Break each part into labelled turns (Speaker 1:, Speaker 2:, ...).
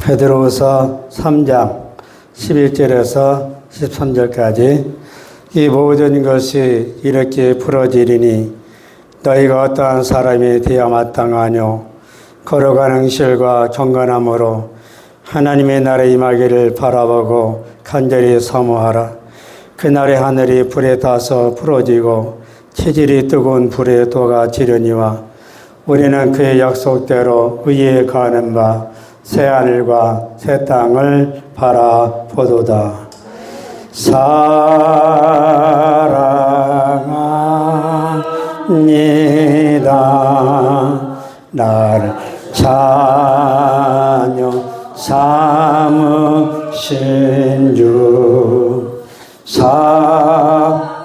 Speaker 1: 베드로후서 3장 11절에서 13절까지 이 모든 것이 이렇게 풀어지리니 너희가 어떠한 사람이 되어 마땅하뇨 걸어가는 실과 경건함으로 하나님의 나라에 임하기를 바라보고 간절히 사모하라. 그날의 하늘이 불에 타서 부러지고 체질이 뜨거운 불에 도가 지르니와 우리는 그의 약속대로 의에 거하는 바 새하늘과 새 땅을 바라보도다. 사랑합니다. 나를 자녀 삼으신 주 사랑합니다.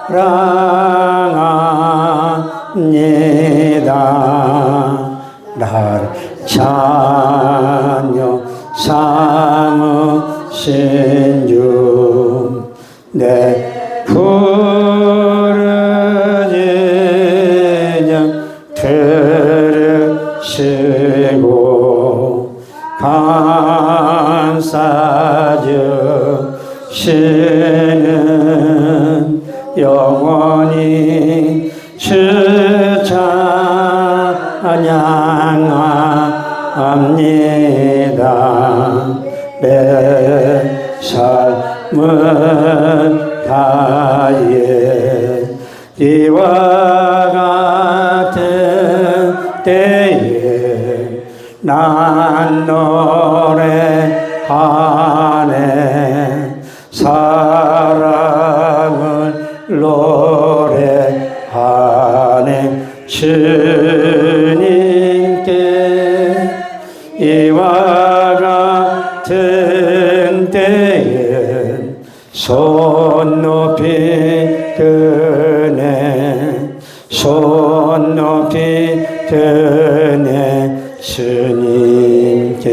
Speaker 1: 나를 자녀 삼으신 주 내 부르짖음 들으시고 감싸주시는 영원히 주 찬양합니다. 내 삶은 다해 이와 같은 때에 난 노래하네. 사랑을 노래하네. 주님께 이와 같은 때에 손 높이 드네. 손 높이 드네. 주님께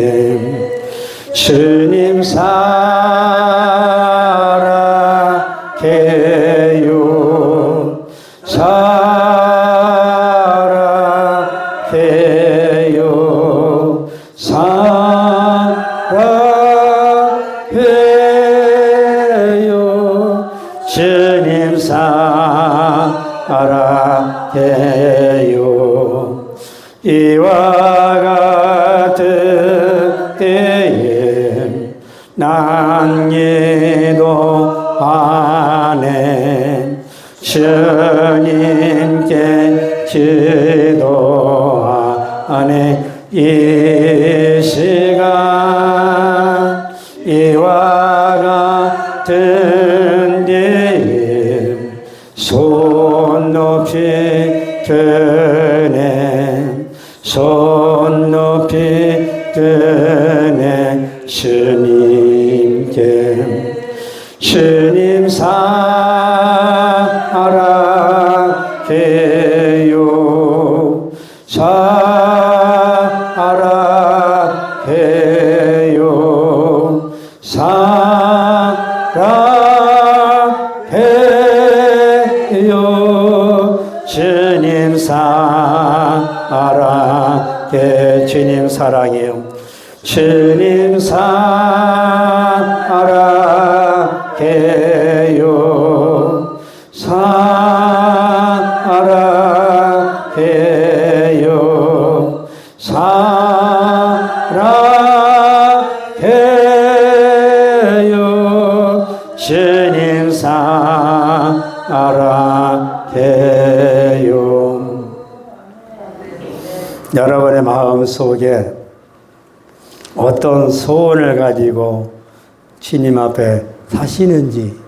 Speaker 1: 주님 사랑해요. 사랑해요. 사랑해요. 주님 사랑해요. 이와 같은 때에 난 기도하네. 주님께 기도하네. 이 시간 이와 같은 때에 손 높이 드네. 손 높이 드네. 주님께 주님 사랑해요. 사랑해요. 사랑해요. 주님 사랑해. 주님 사랑해요. 주님 사랑해요. 사랑해요. 사랑해요. 주님 사랑해요. 여러분의 마음 속에 어떤 소원을 가지고 주님 앞에 사시는지,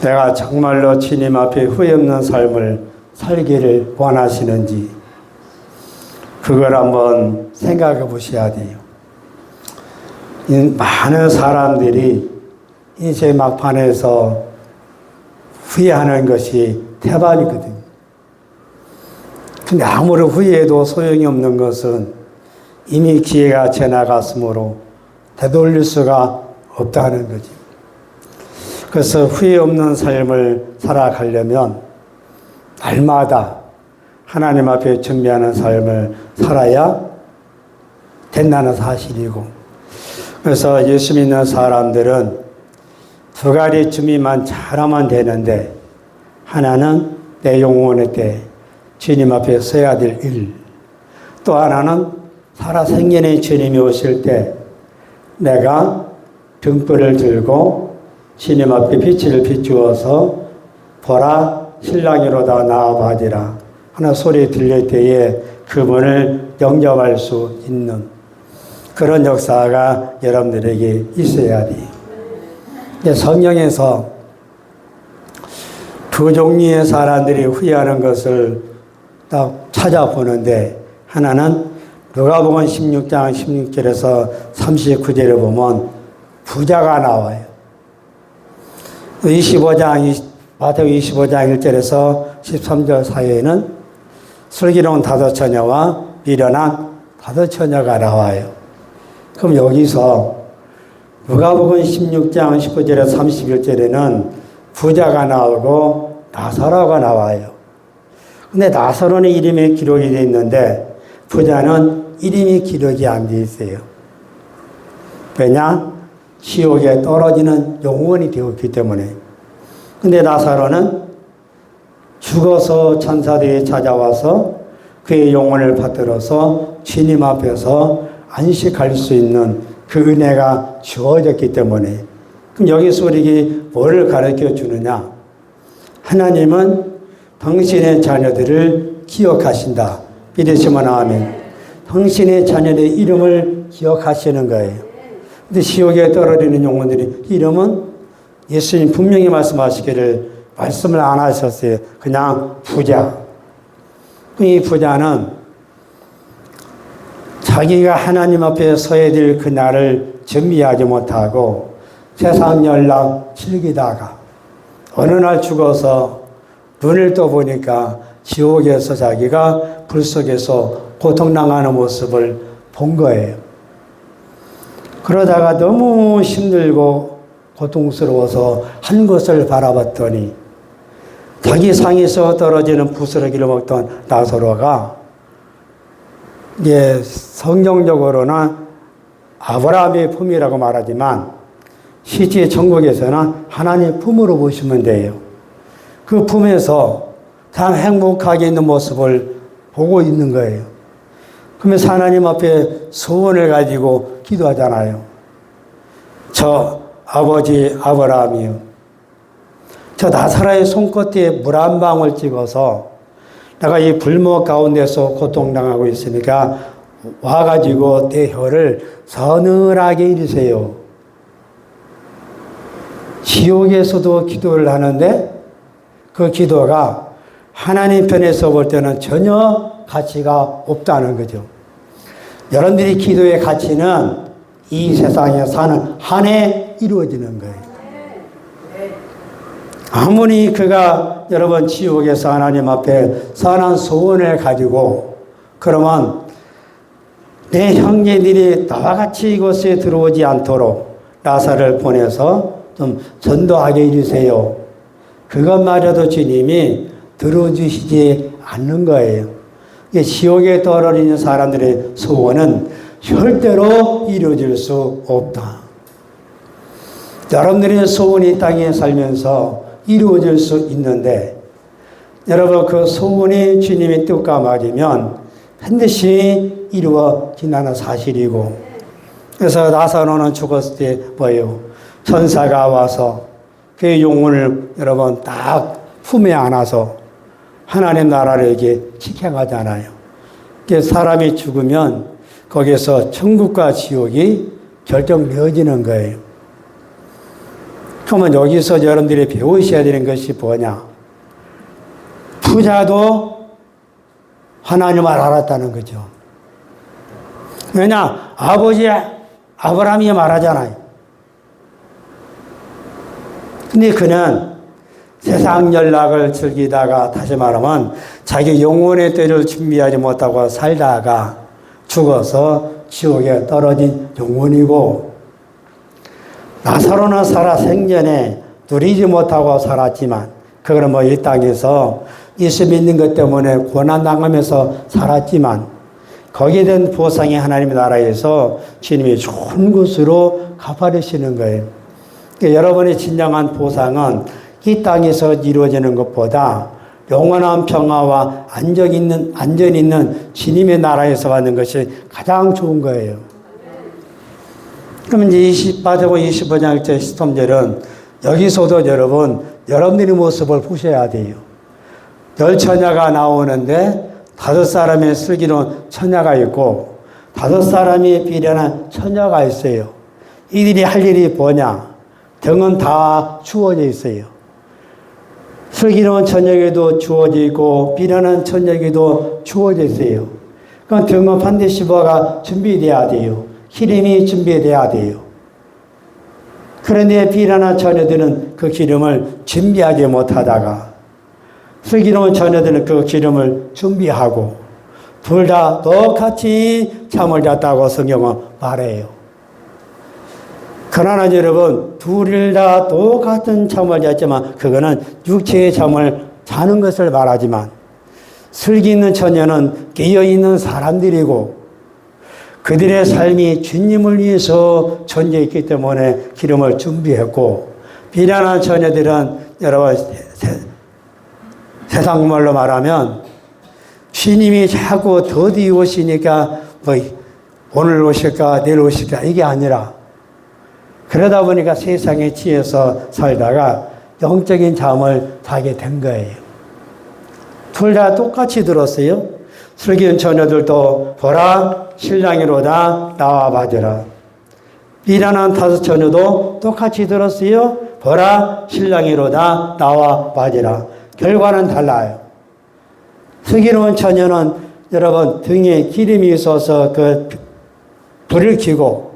Speaker 1: 내가 정말로 주님 앞에 후회 없는 삶을 살기를 원하시는지, 그걸 한번 생각해 보셔야 돼요. 많은 사람들이 인생 막판에서 후회하는 것이 태반이거든요. 근데 아무리 후회해도 소용이 없는 것은 이미 기회가 지나갔으므로 되돌릴 수가 없다는 거지. 그래서 후회 없는 삶을 살아가려면 날마다 하나님 앞에 준비하는 삶을 살아야 된다는 사실이고, 그래서 예수 믿는 사람들은 두 가지 준비만 잘하면 되는데, 하나는 내 영혼의 때 주님 앞에 서야 될 일, 또 하나는 살아생전에 주님이 오실 때 내가 등불을 들고 주님 앞에 빛을 비추어서 보라 신랑이로다 나아가리라 하는 소리 들릴 때에 그분을 영접할 수 있는 그런 역사가 여러분들에게 있어야 돼요. 성경에서 두 종류의 사람들이 후회하는 것을 딱 찾아보는데, 하나는 누가복음 16장 16절에서 39절에 보면 부자가 나와요. 마태복음 25장 1절에서 13절 사이에는 슬기로운 다섯 처녀와 미련한 다섯 처녀가 나와요. 그럼 여기서 누가복음 16장 19절에서 31절에는 부자가 나오고 나사로가 나와요. 근데 나사로는 이름이 기록이 되어 있는데 부자는 이름이 기록이 안 되어 있어요. 왜냐? 지옥에 떨어지는 영혼이 되었기 때문에. 근데 나사로는 죽어서 천사들이 찾아와서 그의 영혼을 받들어서 주님 앞에서 안식할 수 있는 그 은혜가 주어졌기 때문에. 그럼 여기서 우리에게 뭐를 가르쳐 주느냐? 하나님은 당신의 자녀들을 기억하신다. 믿으시면 아멘. 당신의 자녀의 이름을 기억하시는 거예요. 근데 지옥에 떨어지는 영혼들의 이름은 예수님 분명히 말씀하시기를 말씀을 안 하셨어요. 그냥 부자. 이 부자는 자기가 하나님 앞에 서야 될 그날을 준비하지 못하고 세상 연락 즐기다가 어느 날 죽어서 눈을 떠보니까 지옥에서 자기가 불 속에서 고통당하는 모습을 본 거예요. 그러다가 너무 힘들고 고통스러워서 한 곳을 바라봤더니 자기 상에서 떨어지는 부스러기를 먹던 나사로가 성경적으로는 아브라함의 품이라고 말하지만 실제 천국에서는 하나님의 품으로 보시면 돼요. 그 품에서 참 행복하게 있는 모습을 보고 있는 거예요. 그러면서 하나님 앞에 소원을 가지고 기도하잖아요. 저 아버지 아브라함이요, 저 나사로의 손끝에 물 한 방울 찍어서 내가 이 불목 가운데서 고통당하고 있으니까 와가지고 내 혀를 서늘하게 이르세요. 지옥에서도 기도를 하는데 그 기도가 하나님 편에서 볼 때는 전혀 가치가 없다는 거죠. 여러분들이 기도의 가치는 이 세상에 사는 한해 이루어지는 거예요. 아무리 그가 여러분 지옥에서 하나님 앞에 선한 소원을 가지고 그러면 내 형제들이 나와 같이 이곳에 들어오지 않도록 나사를 보내서 좀 전도하게 해주세요. 그것마저도 주님이 들어주시지 않는 거예요. 지옥에 떨어지는 사람들의 소원은 절대로 이루어질 수 없다. 여러분들의 소원이 땅에 살면서 이루어질 수 있는데 여러분 그 소원이 주님의 뜻과 맞으면 반드시 이루어진다는 사실이고, 그래서 나사로는 죽었을 때 뭐예요? 천사가 와서 그 영혼을 여러분 딱 품에 안아서 하나님 나라를 이렇게 지켜가잖아요. 사람이 죽으면 거기서 천국과 지옥이 결정되어지는 거예요. 그러면 여기서 여러분들이 배우셔야 되는 것이 뭐냐? 부자도 하나님을 알았다는 거죠. 왜냐? 아버지 아브라함이 말하잖아요. 근데 그는 세상 연락을 즐기다가, 다시 말하면 자기 영혼의 때를 준비하지 못하고 살다가 죽어서 지옥에 떨어진 영혼이고, 나사로는 살아 생전에 누리지 못하고 살았지만, 그거는 뭐 이 땅에서 예수 믿는 것 때문에 고난당하면서 살았지만, 거기에 대한 보상이 하나님의 나라에서 주님이 좋은 것으로 갚아주시는 거예요. 그러니까 여러분의 진정한 보상은 이 땅에서 이루어지는 것보다 영원한 평화와 안전 있는 주님의 나라에서 받는 것이 가장 좋은 거예요. 그러면 이제 25장 1절 시험절은 여기서도 여러분들의 모습을 보셔야 돼요. 10처녀가 나오는데 5사람의 슬기로운 처녀가 있고 5사람이 비련한 처녀가 있어요. 이들이 할 일이 뭐냐? 등은 다 주어져 있어요. 슬기로운 처녀에게도 주어져 있고 비련한 처녀에게도 주어져 있어요. 그럼 등은 반드시 뭐가 준비돼야 돼요. 기름이 준비돼야 돼요. 그런데 비련한 처녀들은 그 기름을 준비하지 못하다가 슬기로운 처녀들은 그 기름을 준비하고 둘 다 똑같이 잠을 잤다고 성경은 말해요. 그러나 여러분, 둘 다 똑같은 잠을 잤지만 그거는 육체의 잠을 자는 것을 말하지만 슬기 있는 처녀는 깨어있는 사람들이고 그들의 삶이 주님을 위해서 존재했기 때문에 기름을 준비했고 비련한 처녀들은 여러분 세상 말로 말하면 주님이 자꾸 더디 오시니까 뭐 오늘 오실까 내일 오실까 이게 아니라 그러다 보니까 세상에 취해서 살다가 영적인 잠을 자게 된 거예요. 둘 다 똑같이 들었어요. 슬기로운 처녀들도 보라 신랑이로다 나와 받으라. 비련한 5 처녀도 똑같이 들었어요. 보라 신랑이로다 나와 받으라. 결과는 달라요. 슬기로운 처녀는 여러분 등에 기름이 있어서 그 불을 켜고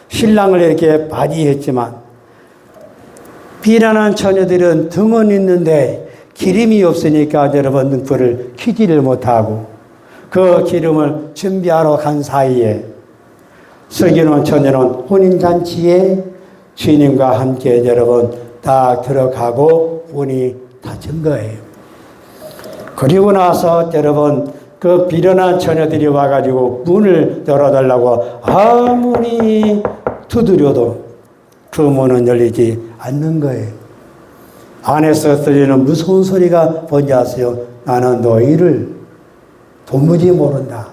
Speaker 1: 신랑을 이렇게 맞이했지만 비련한 처녀들은 등은 있는데 기름이 없으니까 여러분 등불을 켜지를 못하고 그 기름을 준비하러 간 사이에 슬기로운 처녀는 혼인잔치에 주님과 함께 여러분 딱 들어가고 문이 닫힌 거예요. 그리고 나서 여러분 그 비련한 처녀들이 와가지고 문을 열어달라고 아무리 두드려도 그 문은 열리지 않는 거예요. 안에서 들리는 무서운 소리가 뭔지 아세요? 나는 너희를 도무지 모른다.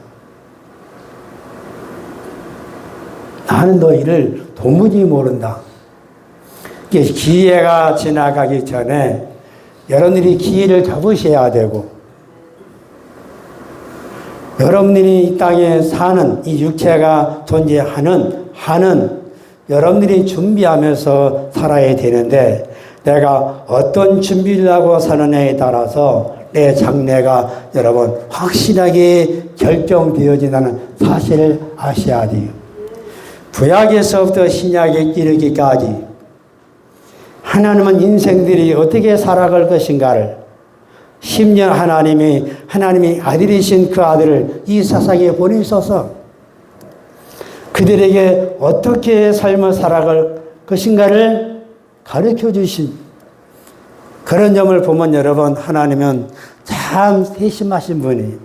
Speaker 1: 나는 너희를 도무지 모른다. 기회가 지나가기 전에 여러분들이 기회를 잡으셔야 되고 여러분들이 이 땅에 사는 이 육체가 존재하는 한은 여러분들이 준비하면서 살아야 되는데 내가 어떤 준비를 하고 사느냐에 따라서 내 장래가 여러분 확실하게 결정되어진다는 사실을 아셔야 돼요. 구약에서부터 신약에 이르기까지 하나님은 인생들이 어떻게 살아갈 것인가를 심지어 하나님이 아들이신 그 아들을 이 세상에 보내셔서 그들에게 어떻게 삶을 살아갈 것인가를 가르쳐 주신 그런 점을 보면 여러분 하나님은 참 세심하신 분이에요.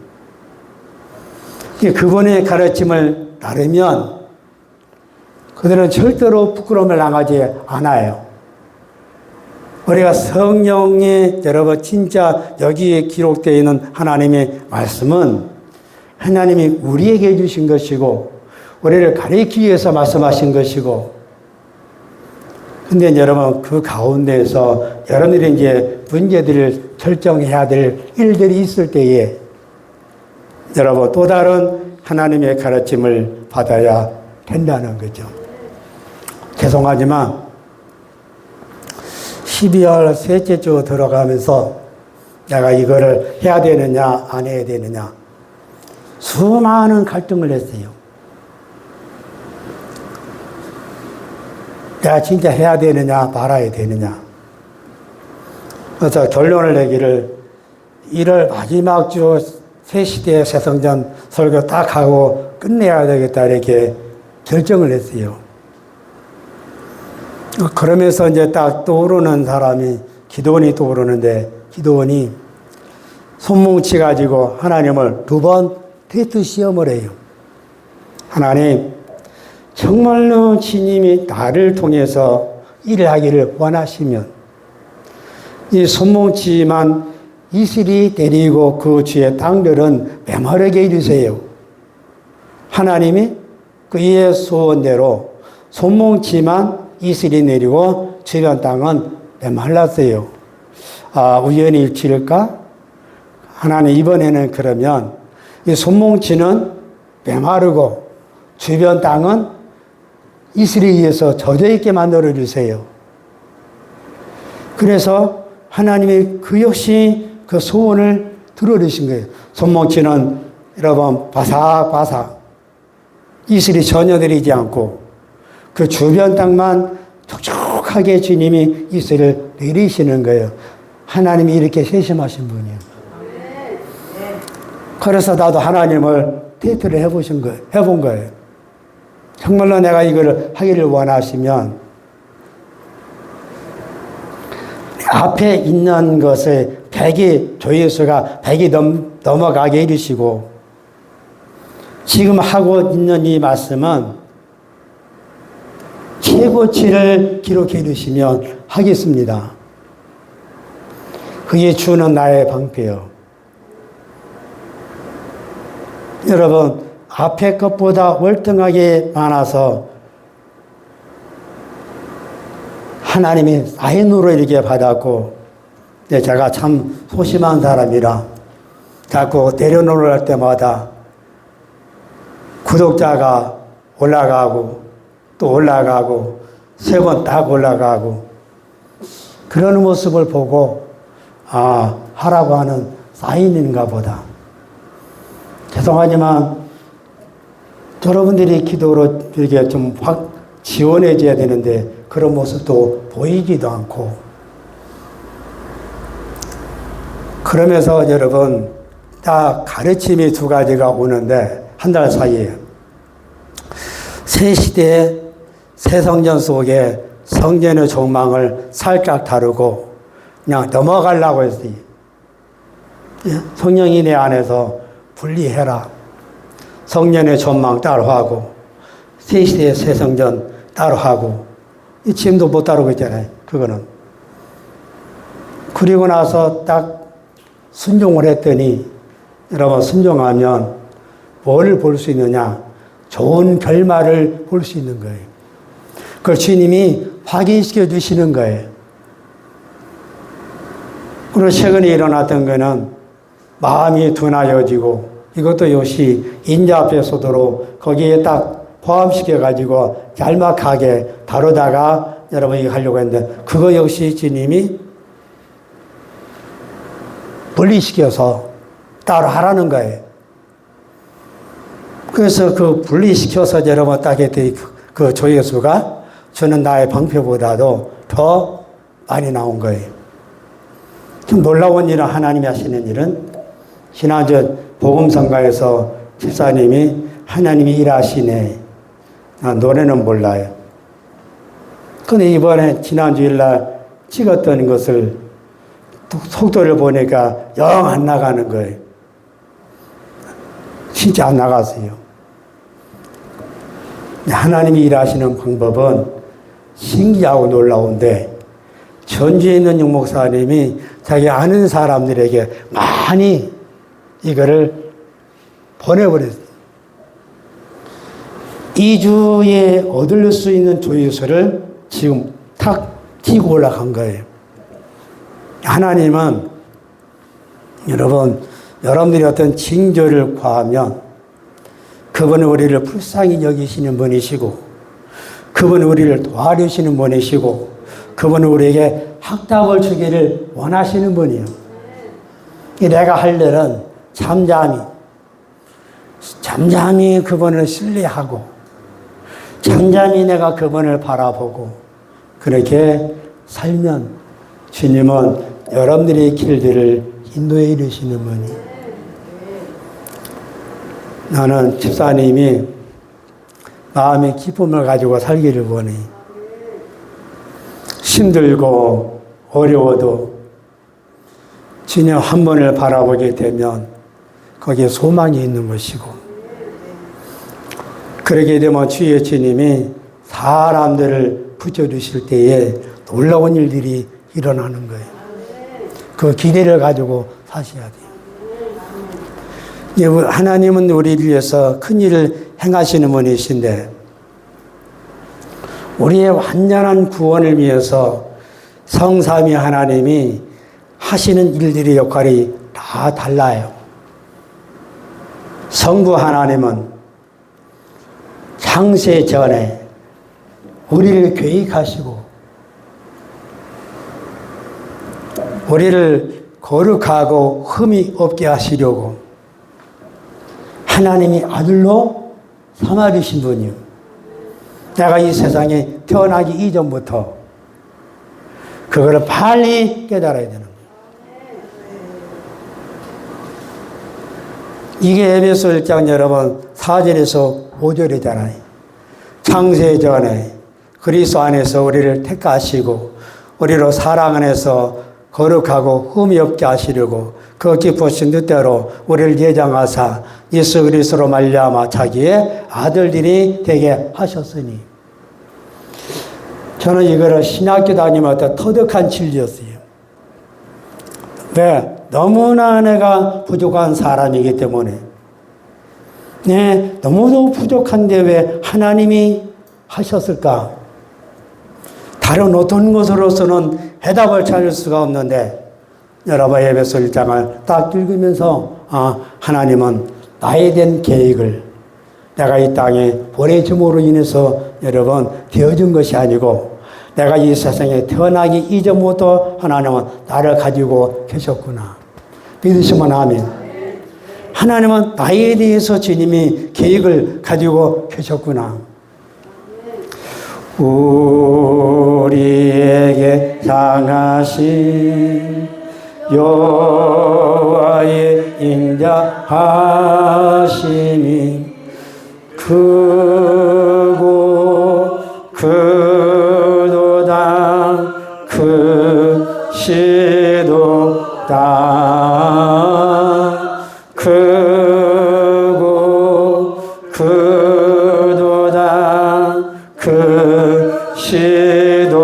Speaker 1: 그분의 가르침을 따르면 그들은 절대로 부끄러움을 당하지 않아요. 우리가 성령에 여러분 진짜 여기에 기록되어 있는 하나님의 말씀은 하나님이 우리에게 해주신 것이고 우리를 가르치기 위해서 말씀하신 것이고 근데 여러분 그 가운데에서 여러분들이 이제 문제들을 결정해야 될 일들이 있을 때에 여러분 또 다른 하나님의 가르침을 받아야 된다는 거죠. 죄송하지만 12월 셋째 주 들어가면서 내가 이거를 해야 되느냐 안 해야 되느냐 수많은 갈등을 했어요. 내가 진짜 해야 되느냐 말아야 되느냐. 그래서 결론을 내기를 1월 마지막 주 새시대 새성전 설교 딱 하고 끝내야 되겠다 이렇게 결정을 했어요. 그러면서 이제 딱 떠오르는 사람이 기도원이 떠오르는데 기도원이 손뭉치 가지고 하나님을 2번 테스트 시험을 해요. 하나님, 정말로 주님이 나를 통해서 일을 하기를 원하시면 이 손뭉치만 이슬이 내리고 그 주의 땅들은 메마르게 해주세요. 하나님이 그의 소원대로 손뭉치만 이슬이 내리고 주변 땅은 메말랐어요. 우연히 일치일까? 하나님, 이번에는 그러면 이 손뭉치는 메마르고 주변 땅은 이슬에 의해서 젖어있게 만들어주세요. 그래서 하나님이 그 역시 그 소원을 들어주신 거예요. 손뭉치는 여러분 바삭바삭 이슬이 전혀 내리지 않고 그 주변 땅만 촉촉하게 주님이 이슬을 내리시는 거예요. 하나님이 이렇게 세심하신 분이에요. 그래서 나도 하나님을 테스트를 해본 거예요. 정말로 내가 이걸 하기를 원하시면 앞에 있는 것을 조회수가 100이 넘어가게 해주시고 지금 하고 있는 이 말씀은 최고치를 기록해 주시면 하겠습니다. 그게 주는 나의 방패요. 여러분, 앞에 것보다 월등하게 많아서 하나님이 아인으로 이렇게 받았고, 제가 참 소심한 사람이라 자꾸 내려놓을 때마다 구독자가 올라가고 또 올라가고 3번 딱 올라가고 그러는 모습을 보고 하라고 하는 사인인가 보다. 죄송하지만 여러분들이 기도로 이렇게 좀 확 지원해 줘야 되는데 그런 모습도 보이지도 않고 그러면서 여러분 딱 가르침이 2가지가 오는데 한 달 사이에 새 시대의 새 성전 속에 성전의 종망을 살짝 다루고 그냥 넘어가려고 했어요. 성령이 내 안에서 분리해라. 성전의 전망 따로 하고 새 시대의 새 성전 따로 하고 지금도 못 다루고 있잖아요. 그거는. 그리고 나서 딱 순종을 했더니 여러분 순종하면 뭘 볼 수 있느냐? 좋은 결말을 볼 수 있는 거예요. 그걸 주님이 확인시켜 주시는 거예요. 그리고 최근에 일어났던 거는 마음이 둔하여지고 이것도 역시 인자 앞에 서도록 거기에 딱 포함시켜가지고 짤막하게 다루다가 여러분이 하려고 했는데 그거 역시 주님이 분리시켜서 따로 하라는 거예요. 그래서 그 분리시켜서 여러분 딱 했더니 그 조회수가 저는 나의 방패보다도 더 많이 나온 거예요. 좀 놀라운 일은 하나님이 하시는 일은 지난주 복음성가에서 집사님이 하나님이 일하시네. 노래는 몰라요. 근데 이번에 지난주일날 찍었던 것을 속도를 보니까 영 안 나가는 거예요. 진짜 안 나갔어요. 하나님이 일하시는 방법은 신기하고 놀라운데 전주에 있는 육목사님이 자기 아는 사람들에게 많이 이거를 보내버렸어요. 2주에 얻을 수 있는 조회수를 지금 탁 튀고 올라간 거예요. 하나님은 여러분들이 어떤 징조를 구하면 그분은 우리를 불쌍히 여기시는 분이시고 그분은 우리를 도와주시는 분이시고 그분은 우리에게 확답을 주기를 원하시는 분이에요. 내가 할 일은 잠잠히 그분을 신뢰하고 잠잠히 내가 그분을 바라보고 그렇게 살면 주님은 여러분들의 길들을 인도해 이루시는 분이. 나는 집사님이 마음의 기쁨을 가지고 살기를 원해. 힘들고 어려워도 주님 한 번을 바라보게 되면 거기에 소망이 있는 것이고 그러게 되면 주 예수님이 사람들을 붙여주실 때에 놀라운 일들이 일어나는 거예요. 그 기대를 가지고 사셔야 돼요. 하나님은 우리를 위해서 큰 일을 행하시는 분이신데 우리의 완전한 구원을 위해서 성삼위 하나님이 하시는 일들의 역할이 다 달라요. 성부 하나님은 창세 전에 우리를 계획하시고 우리를 거룩하고 흠이 없게 하시려고 하나님이 아들로 삼아주신 분이요. 내가 이 세상에 태어나기 이전부터 그거를 빨리 깨달아야 되는 거예요. 이게 에베소 1장 여러분 4절에서 5절이잖아요. 창세 전에 그리스도 안에서 우리를 택하시고 우리로 사랑 안에서 거룩하고 흠이 없게 하시려고 그 기쁘신 뜻대로 우리를 예정하사 예수 그리스도로 말미암아 자기의 아들들이 되게 하셨으니. 저는 이거를 신학교 다니면서 터득한 진리였어요. 왜? 너무나 내가 부족한 사람이기 때문에. 네, 너무도 부족한데 왜 하나님이 하셨을까? 다른 어떤 것으로서는 해답을 찾을 수가 없는데 여러분 에베소 1장을 딱 읽으면서 하나님은 나에 대한 계획을 내가 이 땅에 보내줌으로 인해서 여러분 되어준 것이 아니고 내가 이 세상에 태어나기 이전부터 하나님은 나를 가지고 계셨구나. 믿으시면 아멘. 하나님은 나에 대해서 주님이 계획을 가지고 계셨구나. 우리에게 상하신 여호와의 인자하심이 크고 크도다 크시도다 크고 크도다 크시도다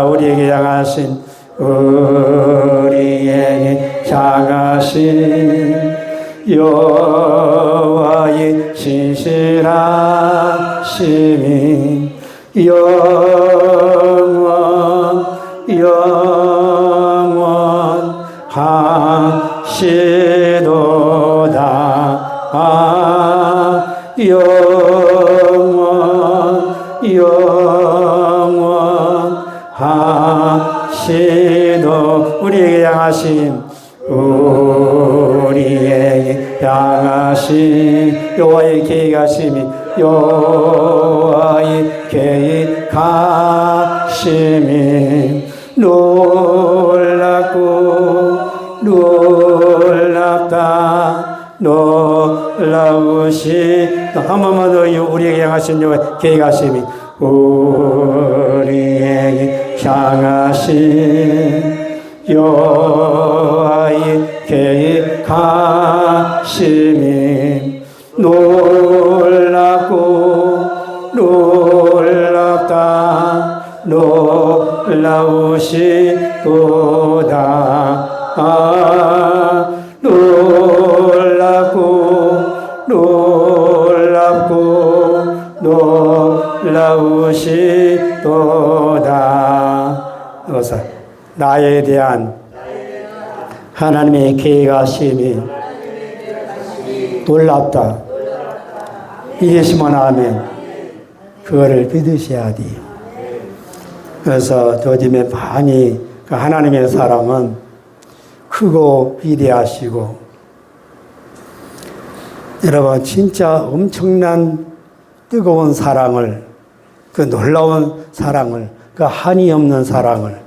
Speaker 1: 우리에게 향하신 우리에게 향하신 여호와의 신실하심이 영원하시도다 영원하시도 우리에게 향하신 우리에게 향하신 여호와의 계획하심이 여호와의 계획하심이 놀랍고 놀랍다 놀라우시 한 번만 더 우리에게 향하신 여호와의 계획하심이 우리에게 향하신 여호와의 계획하심이 놀랍고 놀랍다 놀라우시도다 놀랍고 놀랍고 놀라우시도다. 나에 대한 하나님의 계획하심이 놀랍다. 믿으시면 아멘. 그거를 믿으셔야 돼요. 그래서 요즘에 많이 하나님의 사랑은 크고 위대하시고 여러분 진짜 엄청난 뜨거운 사랑을 그 놀라운 사랑을 그 한이 없는 사랑을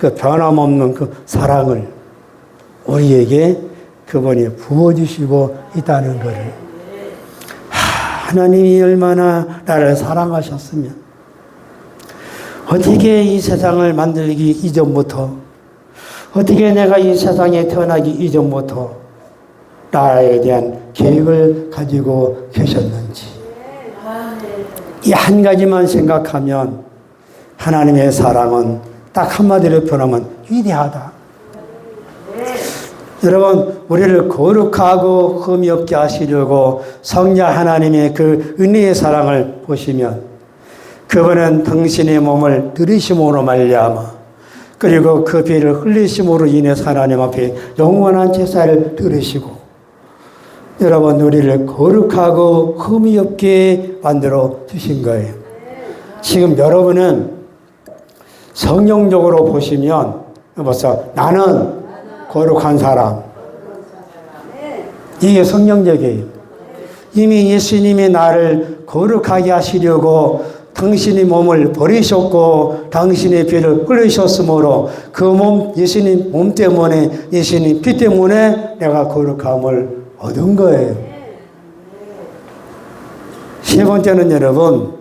Speaker 1: 그 변함없는 그 사랑을 우리에게 그분이 부어주시고 있다는 것을 하나님이 얼마나 나를 사랑하셨으면 어떻게 이 세상을 만들기 이전부터 어떻게 내가 이 세상에 태어나기 이전부터 나에 대한 계획을 가지고 계셨는지 이 한 가지만 생각하면 하나님의 사랑은 딱 한마디로 표현하면 위대하다. 여러분, 우리를 거룩하고 흠이 없게 하시려고 성자 하나님의 그 은혜의 사랑을 보시면 그분은 당신의 몸을 들이심으로 말미암아 그리고 그 피를 흘리심으로 인해서 하나님 앞에 영원한 제사를 들으시고 여러분 우리를 거룩하고 흠이 없게 만들어 주신 거예요. 지금 여러분은 성경적으로 보시면 벌써 나는 거룩한 사람. 이게 성경적이에요. 이미 예수님이 나를 거룩하게 하시려고 당신의 몸을 버리셨고 당신의 피를 흘리셨으므로 그 몸, 예수님 몸 때문에 예수님 피 때문에 내가 거룩함을 얻은 거예요. 세 번째는 여러분,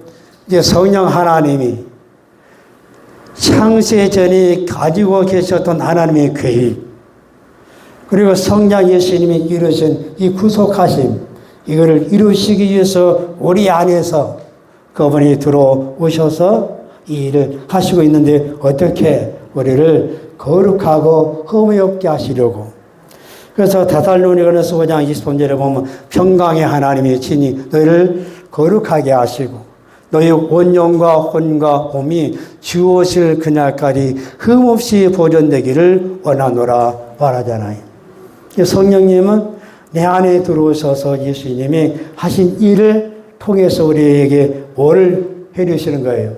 Speaker 1: 이제 성령 하나님이 창세 전에 가지고 계셨던 하나님의 계획, 그리고 성자 예수님이 이루신 이 구속하심, 이거를 이루시기 위해서 우리 안에서 그분이 들어오셔서 이 일을 하시고 있는데 어떻게 우리를 거룩하고 흠이 없게 하시려고. 그래서 데살로니가서 5장 20절에 보면 평강의 하나님이 친히 너희를 거룩하게 하시고 너희 온영과 혼과 몸이 주 오실 그날까지 흠없이 보존되기를 원하노라 말하잖아요. 성령님은 내 안에 들어오셔서 예수님이 하신 일을 통해서 우리에게 뭘 해주시는 거예요?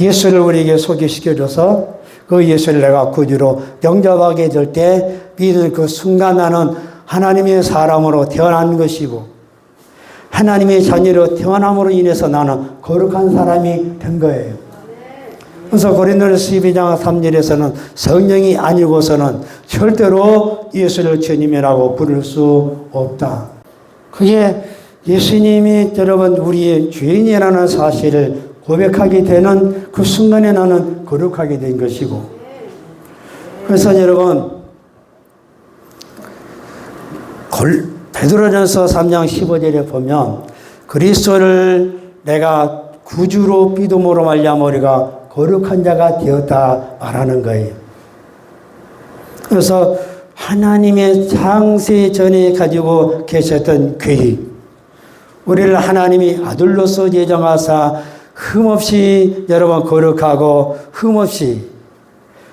Speaker 1: 예수를 우리에게 소개시켜줘서 그 예수를 내가 구주로 영접하게 될 때 믿는 그 순간 나는 하나님의 사람으로 태어난 것이고 하나님의 자녀로 태어남으로 인해서 나는 거룩한 사람이 된 거예요. 그래서 고린도서 12장 3절에서는 성령이 아니고서는 절대로 예수를 주님이라고 부를 수 없다. 그게 예수님이 여러분 우리의 주인이라는 사실을 고백하게 되는 그 순간에 나는 거룩하게 된 것이고, 그래서 여러분 베드로전서 3장 15절에 보면 그리스도를 내가 구주로 믿음으로 말미암아 우리가 거룩한 자가 되었다 말하는 거예요. 그래서 하나님의 창세 전에 가지고 계셨던 계획, 우리를 하나님이 아들로서 예정하사 흠없이 여러분 거룩하고 흠없이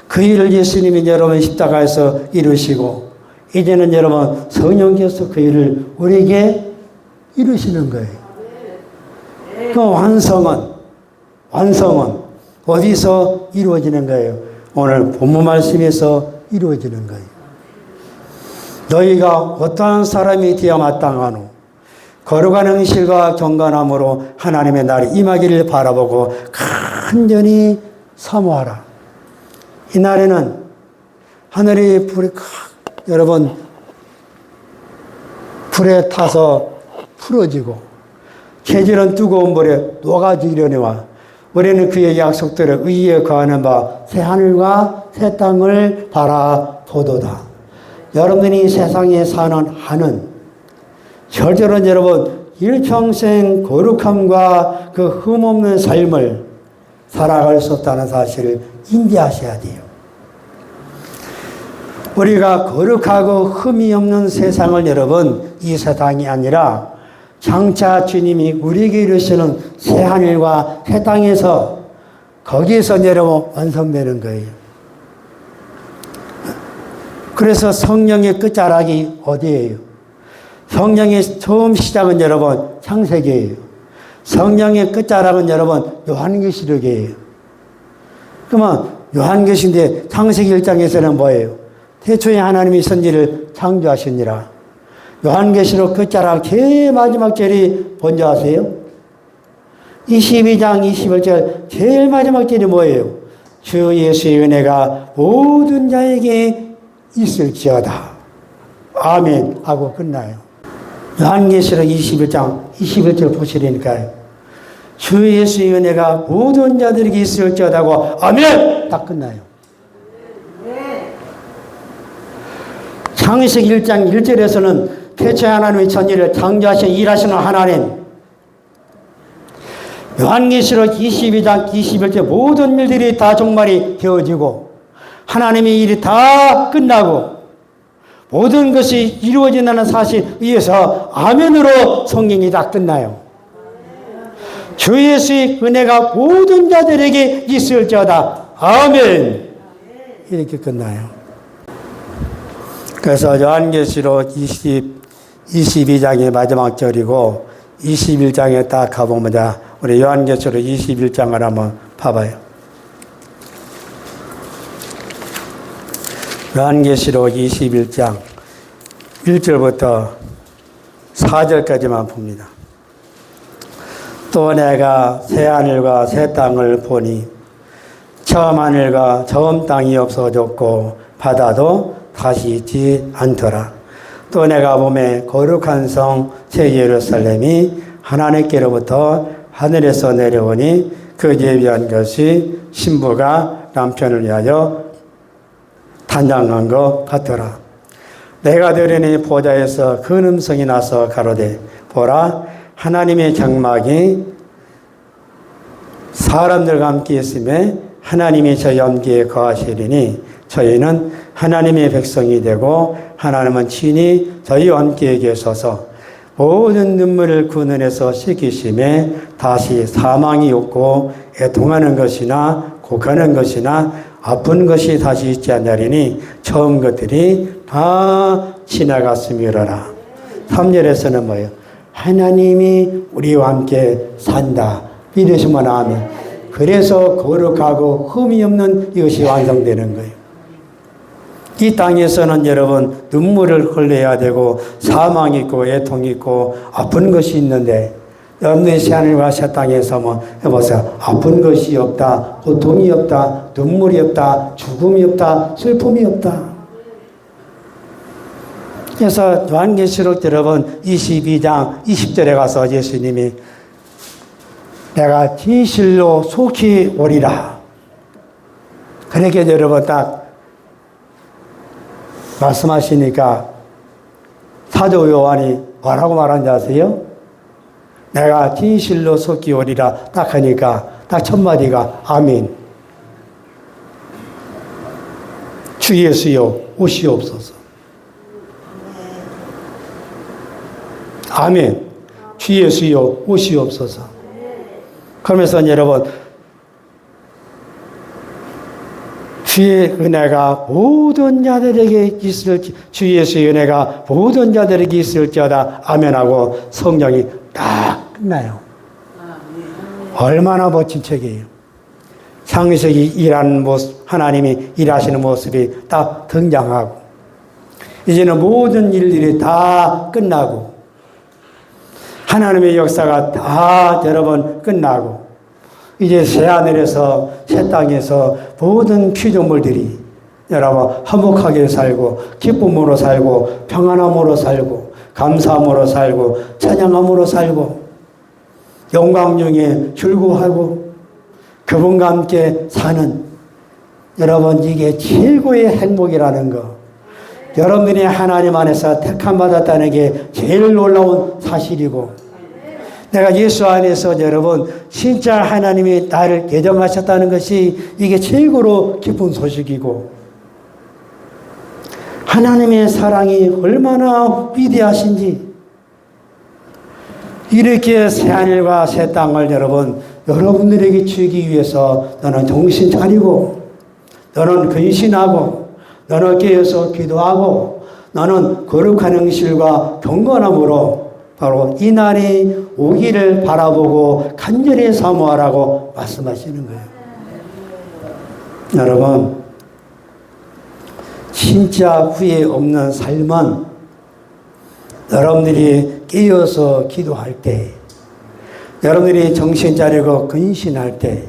Speaker 1: 그 일을 예수님이 여러분 십자가에서 이루시고 이제는 여러분 성령께서 그 일을 우리에게 이루시는 거예요. 그 완성은 어디서 이루어지는 거예요? 오늘 본문 말씀에서 이루어지는 거예요. 너희가 어떠한 사람이 되어 마땅하노? 거룩한 행실과 경건함으로 하나님의 날이 임하기를 바라보고 간절히 사모하라. 이 날에는 하늘이 여러분 불에 타서 풀어지고 계절은 뜨거운 물에 녹아지려니와 우리는 그의 약속들을 의에 거하는 바 새 하늘과 새 땅을 바라보도다. 여러분이 세상에 사는 한은 절대로 여러분 일평생 거룩함과 그 흠없는 삶을 살아갈 수 없다는 사실을 인지하셔야 돼요. 우리가 거룩하고 흠이 없는 세상을 여러분 이 세상이 아니라 장차 주님이 우리에게 이루시는 새 하늘과 새 땅에서 거기에서 여러분 완성되는 거예요. 그래서 성령의 끝자락이 어디예요? 성령의 처음 시작은 여러분 창세기예요. 성령의 끝자락은 여러분 요한계시록이에요. 그러면 요한계시인데 창세기 1장에서는 뭐예요? 태초에 하나님이 선지를 창조하시니라. 요한계시록 끝자락 제일 마지막 절이 뭔지 아세요? 22장 21절 제일 마지막 절이 뭐예요? 주 예수의 은혜가 모든 자에게 있을지어다. 아멘 하고 끝나요. 요한계시록 21장 21절 보시라니까요. 주 예수의 은혜가 모든 자들에게 있을지어다고 아멘 딱 끝나요. 창세기 1장 1절에서는 태초에 하나님의 천지를 창조하신 일하시는 하나님, 요한계시록 22장 21절 모든 일들이 다 종말이 되어지고 하나님의 일이 다 끝나고 모든 것이 이루어진다는 사실 위에서 아멘으로 성경이 다 끝나요. 주 예수의 은혜가 모든 자들에게 있을지어다. 아멘. 이렇게 끝나요. 그래서 요한계시록 22장의 마지막 절이고 21장에 딱 가보면 우리 요한계시록 21장을 한번 봐봐요. 요한계시록 21장 1절부터 4절까지만 봅니다. 또 내가 새 하늘과 새 땅을 보니 처음 하늘과 처음 땅이 없어졌고 바다도 다시 있지 않더라. 또 내가 보매 거룩한 성 새 예루살렘이 하나님께로부터 하늘에서 내려오니 그 예비한 것이 신부가 남편을 위하여 단장한 것 같더라. 내가 들으니 보좌에서 큰 음성이 나서 가로되 보라 하나님의 장막이 사람들과 함께 있음에 하나님이 저희 함께 거하시리니 저희는 하나님의 백성이 되고 하나님은 친히 저희와 함께 계셔서 모든 눈물을 그 눈에서 씻기심에 다시 사망이 없고 애통하는 것이나 곡하는 것이나 아픈 것이 다시 있지 않냐리니 처음 것들이 다 지나갔음이로라. 3절에서는 뭐예요? 하나님이 우리와 함께 산다. 믿으시면 아멘. 그래서 거룩하고 흠이 없는 이것이 완성되는 거예요. 이 땅에서는 여러분 눈물을 흘려야 되고 사망이 있고 애통이 있고 아픈 것이 있는데 여러분의 새하늘과 새 땅에서 뭐 해보세요. 아픈 것이 없다. 고통이 없다. 눈물이 없다. 죽음이 없다. 슬픔이 없다. 그래서 요한계시록 여러분 22장 20절에 가서 예수님이 내가 진실로 속히 오리라. 그렇게 여러분 딱 말씀하시니까 사도 요한이 뭐라고 말한지 아세요? 내가 진실로 속히 오리라 딱 하니까 딱 첫 마디가 아멘. 주 예수여 오시옵소서. 아멘. 주 예수여 오시옵소서. 그러면서 여러분 주의 은혜가 모든 자들에게 있을지 주 예수의 은혜가 모든 자들에게 있을지어다 아멘하고 성경이 딱 끝나요. 얼마나 멋진 책이에요. 창세기 일하는 모습, 하나님이 일하시는 모습이 딱 등장하고 이제는 모든 일들이 다 끝나고 하나님의 역사가 다 여러분 끝나고 이제 새하늘에서 새 땅에서 모든 피조물들이 여러분 화목하게 살고 기쁨으로 살고 평안함으로 살고 감사함으로 살고 찬양함으로 살고 영광 중에 즐거워하고 그분과 함께 사는 여러분 이게 최고의 행복이라는 거. 여러분들이 하나님 안에서 택함 받았다는 게 제일 놀라운 사실이고 내가 예수 안에서 여러분 진짜 하나님이 나를 예정하셨다는 것이 이게 최고로 기쁜 소식이고 하나님의 사랑이 얼마나 위대하신지 이렇게 새하늘과 새 땅을 여러분들에게 주기 위해서 너는 정신 차리고 너는 근신하고 너는 깨어서 기도하고 너는 거룩한 행실과 경건함으로 바로 이 날이 오기를 바라보고 간절히 사모하라고 말씀하시는 거예요. 여러분 진짜 후회 없는 삶은 여러분들이 깨어서 기도할 때 여러분들이 정신 차리고 근신할 때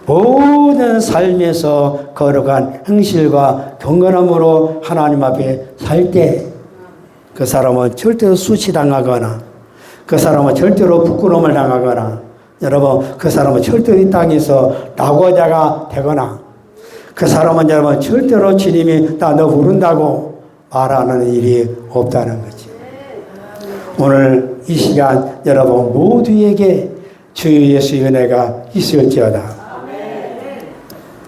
Speaker 1: 모든 삶에서 거룩한 행실과 경건함으로 하나님 앞에 살 때 그 사람은 절대로 수치당하거나 그 사람은 절대로 부끄러움을 당하거나 여러분 그 사람은 절대로 이 땅에서 낙오자가 되거나 그 사람은 여러분 절대로 주님이 나 너 부른다고 말하는 일이 없다는 거지. 오늘 이 시간 여러분 모두에게 주 예수의 은혜가 있을지어다.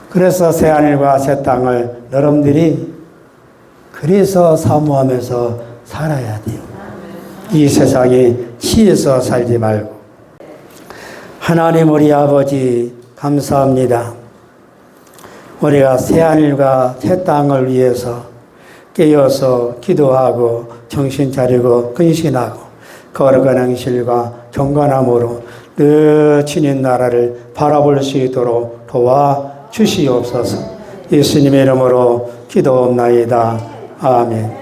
Speaker 1: 그래서 새하늘과 새 땅을 여러분들이 그래서 사모하면서 살아야 돼요. 이 세상에 치여서 살지 말고. 하나님 우리 아버지 감사합니다. 우리가 새하늘과 새 땅을 위해서 깨어서 기도하고 정신 차리고 근신하고 거룩한 행실과 경건함으로 늘 주님 나라를 바라볼 수 있도록 도와주시옵소서. 예수님의 이름으로 기도옵나이다. 아멘.